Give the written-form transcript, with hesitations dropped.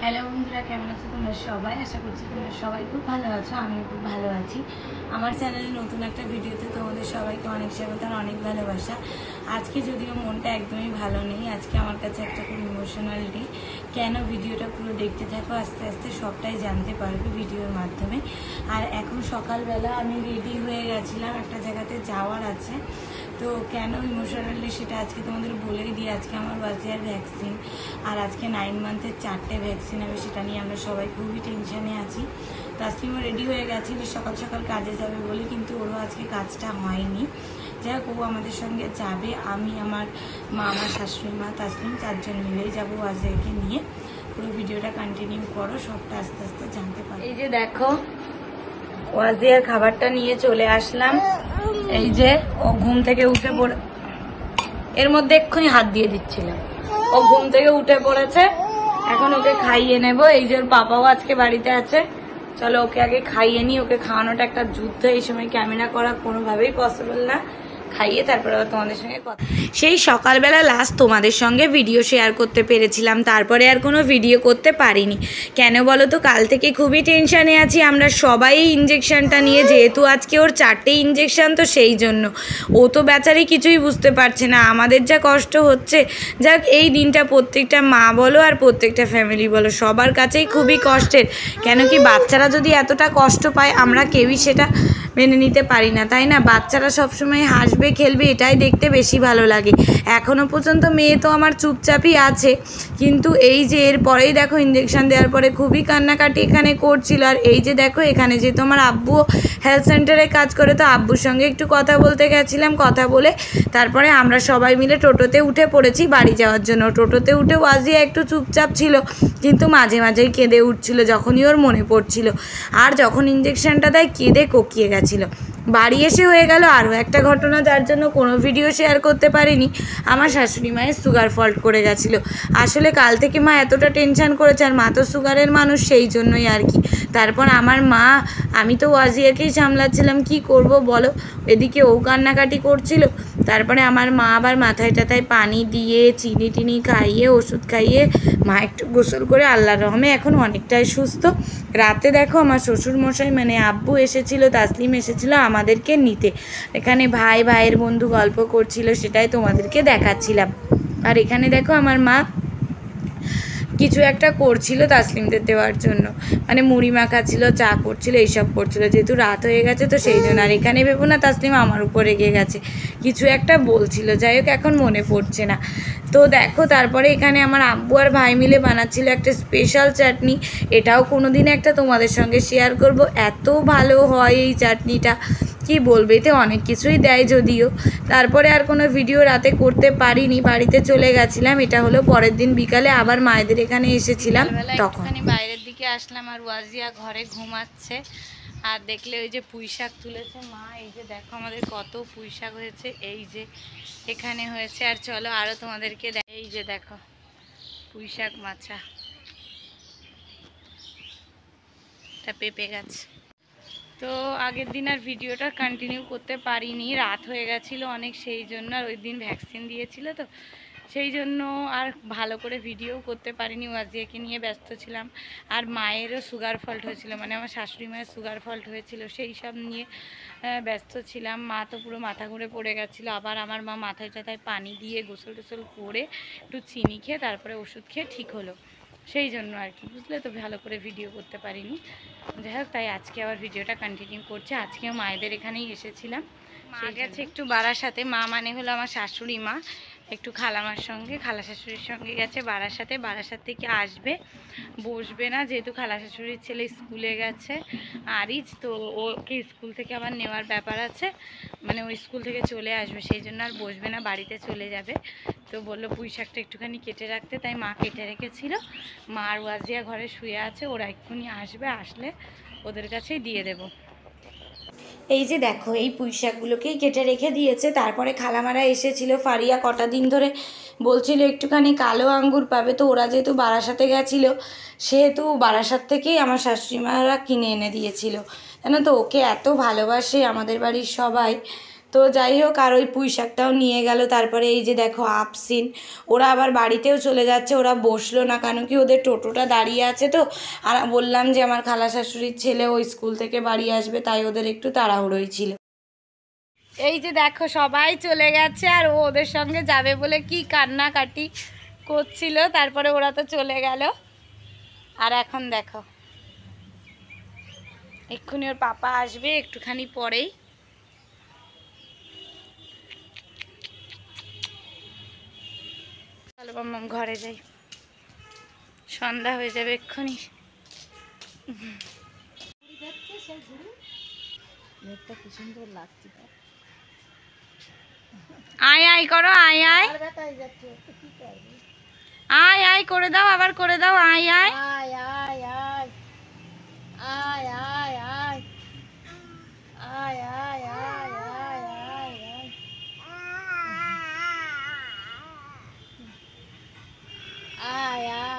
Hello বন্ধুরা, কেমন আছো তোমরা সবাই? আশা করছি তোমরা সবাই খুব ভালো আছো। আমিও খুব ভালো আছি। আমার চ্যানেলে নতুন একটা ভিডিওতে তোমাদের সবাইকে অনেক স্বাগত আর অনেক ভালোবাসা। আজকে যদিও মনটা একদমই ভালো নেই, আজকে আমার কাছে একটা খুব ইমোশনাল ডে। কেন? ভিডিওটা পুরো দেখতে থাকো, আস্তে আস্তে সবটাই জানতে পারবে ভিডিওর মাধ্যমে। আর এখন সকালবেলা আমি রেডি হয়ে গেছিলাম, একটা জায়গাতে যাওয়ার আছে। তো কেন ইমোশনাল ডে সেটা আজকে তোমাদের বলেই দিই। আজকে আমার ওয়াজিয়ার ভ্যাকসিন, আর আজকে 9 মান্থের 4টে ভ্যাকসিন হবে, সেটা নিয়ে আমরা সবাই খুবই টেনশনে আছি। তাসলিমও রেডি হয়ে গেছিল সকাল সকাল কাজে যাবে বলে, কিন্তু ওরও আজকে কাজটা হয়নি। যাই হোক, ও আমাদের সঙ্গে যাবে। আমি, আমার মা, আমার শাশুড়ি মা, তাসলিম 4জন মিলেই যাবো ওয়াজিয়াকে নিয়ে। পুরো ভিডিওটা কন্টিনিউ করো, সবটা আস্তে আস্তে জানতে পারো। এই যে দেখো, ওয়াজিয়ার খাবারটা নিয়ে চলে আসলাম। এই যে ও ঘুম থেকে উঠে পড়ে, এর মধ্যে এক্ষুনি হাত দিয়ে দিচ্ছিলাম। ও ঘুম থেকে উঠে পড়েছে, এখন ওকে খাইয়ে নেব। এই যে ওর পাপাও আজকে বাড়িতে আছে, চলো ওকে আগে খাইয়ে নি। ওকে খাওয়ানোটা একটা যুদ্ধ, এই সময় ক্যামেরা করা কোনোভাবেই পসিবল না। খাইয়ে তারপরে আবার তোমাদের সঙ্গে কথা। সেই সকালবেলা লাস্ট তোমাদের সঙ্গে ভিডিও শেয়ার করতে পেরেছিলাম, তারপরে আর কোনো ভিডিও করতে পারিনি। কেন বলো তো? কাল থেকে খুবই টেনশানে আছি আমরা সবাই ইঞ্জেকশনটা নিয়ে, যেহেতু আজকে ওর 4টে ইঞ্জেকশন, তো সেই জন্য ও তো বেচারি কিছুই বুঝতে পারছে না, আমাদের যা কষ্ট হচ্ছে। যাক, এই দিনটা প্রত্যেকটা মা বলো আর প্রত্যেকটা ফ্যামিলি বলো, সবার কাছেই খুবই কষ্টের। কেন কি, বাচ্চারা যদি এতটা কষ্ট পায়, আমরা কেউই সেটা মেনে নিতে পারি না, তাই না? বাচ্চারা সবসময় হাসবে খেলবে, এটাই দেখতে বেশি ভালো লাগে। এখনও পর্যন্ত মেয়ে তো আমার চুপচাপই আছে, কিন্তু এই যে এর পরেই দেখো ইঞ্জেকশন দেওয়ার পরে খুবই কান্নাকাটি এখানে করছিল। আর এই যে দেখো, এখানে যেহেতু আমার আব্বু হেলথ সেন্টারে কাজ করে, তো আব্বুর সঙ্গে একটু কথা বলতে গেছিলাম। কথা বলে তারপরে আমরা সবাই মিলে টোটোতে উঠে পড়েছি বাড়ি যাওয়ার জন্য। টোটোতে উঠে ওয়াজিয়া একটু চুপচাপ ছিল, কিন্তু মাঝে মাঝেই কেঁদে উঠছিল যখনই ওর মনে পড়ছিল। আর যখন ইঞ্জেকশনটা দেয়, কেঁদে কোকিয়ে গেছিলো। বাড়ি এসে হয়ে গেল আরও একটা ঘটনা, যার জন্য কোনো ভিডিও শেয়ার করতে পারিনি। আমার শাশুড়ি মায়ের সুগার ফল্ট করে গেছিলো। আসলে কাল থেকে মা এতটা টেনশান করেছে, আর মা তো সুগারের মানুষ, সেই জন্যই আর কি। তারপর আমার মা, আমি তো ওয়াজিয়াকেই সামলাচ্ছিলাম, কি করব বলো। এদিকে ও কান্নাকাটি করছিল, তারপরে আমার মা আবার মাথায় টাথায় পানি দিয়ে চিনি টিনি খাইয়ে ওষুধ খাইয়ে মা একটু গোসল করে আল্লাহর রহমে এখন অনেকটাই সুস্থ। রাতে দেখো, আমার শ্বশুর মশাই মানে আব্বু এসেছিল, তাসলিম এসেছিল আমাদেরকে নিতে। এখানে ভাইয়ের বন্ধু গল্প করছিল, সেটাই তোমাদেরকে দেখাচ্ছিলাম। আর এখানে দেখো, আমার মা কিছু একটা করছিল তাসলিমদের দেওয়ার জন্য, মানে মুড়ি মাখাচ্ছিল, চা করছিল, এইসব করছিল। যেহেতু রাত হয়ে গেছে, তো সেই জন্য। আর এখানে ভেবো না তাসলিম আমার উপর রেগে গেছে, কিছু একটা বলছিল, যাই হোক এখন মনে পড়ছে না। তো দেখো, তারপরে এখানে আমার আব্বু আর ভাই মিলে বানাচ্ছিল একটা স্পেশাল চাটনি। এটাও কোনো দিন একটা তোমাদের সঙ্গে শেয়ার করব। এত ভালো হয় এই চাটনিটা, কি বলবে, এতে অনেক কিছুই দেয় যদিও। তারপরে আর কোনো ভিডিও রাতে করতে পারিনি, বাড়িতে চলে গেছিলাম। এটা হলো পরের দিন বিকালে আবার মায়েদের এখানে এসেছিলাম, তখন বাইরের দিকে আসলাম। আর ওয়াজিয়া ঘরে ঘুমাচ্ছে। আর দেখলে ওই যে পুঁই শাক তুলেছে মা, এই যে দেখো আমাদের কত পুঁই শাক হয়েছে, এই যে এখানে হয়েছে। আর চলো আরও তোমাদেরকে, এই যে দেখো পুঁই শাক মাছা, এটা পেঁপে গাছ। তো আগের দিন আর ভিডিওটা কন্টিনিউ করতে পারিনি, রাত হয়ে গেছিলো অনেক, সেই জন্য। আর ওই দিন ভ্যাকসিন দিয়েছিল, তো সেই জন্য আর ভালো করে ভিডিও করতে পারিনি, ওয়াজিয়াকে নিয়ে ব্যস্ত ছিলাম। আর মায়েরও সুগার ফল্ট হয়েছিল, মানে আমার শাশুড়ি মায়ের সুগার ফল্ট হয়েছিল, সেই সব নিয়ে ব্যস্ত ছিলাম। মা তো পুরো মাথা ঘুরে পড়ে গেছিলো। আবার আমার মা মাথায় টাথায় পানি দিয়ে গোসল টোসল করে একটু চিনি খেয়ে তারপরে ওষুধ খেয়ে ঠিক হলো, সেই জন্য আর কি, বুঝলে তো, ভালো করে ভিডিও করতে পারিনি। যাই হোক, তাই আজকে আবার ভিডিওটা কন্টিনিউ করছে। আজকেও মায়েদের এখানেই এসেছিলাম। মা গেছে একটু বারাসাতে, মা মানে হলো আমার শাশুড়ি মা, একটু খালামার সঙ্গে, খালা শাশুড়ির সঙ্গে গেছে বারাসাতে। বারাসাত থেকে আসবে, বসবে না, যেহেতু খালা শাশুড়ির ছেলে স্কুলে গেছে আরিজ, তো ওকে স্কুল থেকে আবার নেওয়ার ব্যাপার আছে, মানে ওই স্কুল থেকে চলে আসবে, সেই জন্য আর বসবে না, বাড়িতে চলে যাবে। তো বললো পুঁই শাকটা একটুখানি কেটে রাখতে, তাই মা কেটে রেখেছিল। মা আর ওয়াজিয়া ঘরে শুয়ে আছে, ওরা এক্ষুনি আসবে, আসলে ওদের কাছেই দিয়ে দেব। এই যে দেখো, এই পুঁই শাকগুলোকেই কেটে রেখে দিয়েছে। তারপরে খালামারা এসেছিল, ফারিয়া কটা দিন ধরে বলছিল একটুখানি কালো আঙ্গুর পাবে, তো ওরা যেহেতু বারাসাতে গেছিলো, সেহেতু বারাসাত থেকেই আমার শাশুড়িমারা কিনে এনে দিয়েছিল। জানো তো, ওকে এত ভালোবাসে আমাদের বাড়ির সবাই, তো যাই হোক, আর ওই পুঁই শাকটাও নিয়ে গেল। তারপরে এই যে দেখো আপসিন, ওরা আবার বাড়িতেও চলে যাচ্ছে। ওরা বসলো না, কেন কি ওদের টোটোটা দাঁড়িয়ে আছে। তো আর বললাম যে আমার খালা শাশুড়ির ছেলে ওই স্কুল থেকে বাড়ি আসবে, তাই ওদের একটু তাড়াহুড়োই ছিল। এই যে দেখো সবাই চলে গেছে, আর ও ওদের সঙ্গে যাবে বলে কি কান্নাকাটি করছিল। তারপরে ওরা তো চলে গেল। আর এখন দেখো এক্ষুনি ওর পাপা আসবে একটুখানি পরেই। চলো মাম্মাম ঘরে যাই, সন্ধ্যা হয়ে যাবে এক্ষুনি। আয় আয় করো, আয় আয় আয় আয় করে দাও, আবার করে দাও, আয় আয় আয় আয় আয় আয় আয় আয় আয় আয় আয় আয় আয় আয় আয়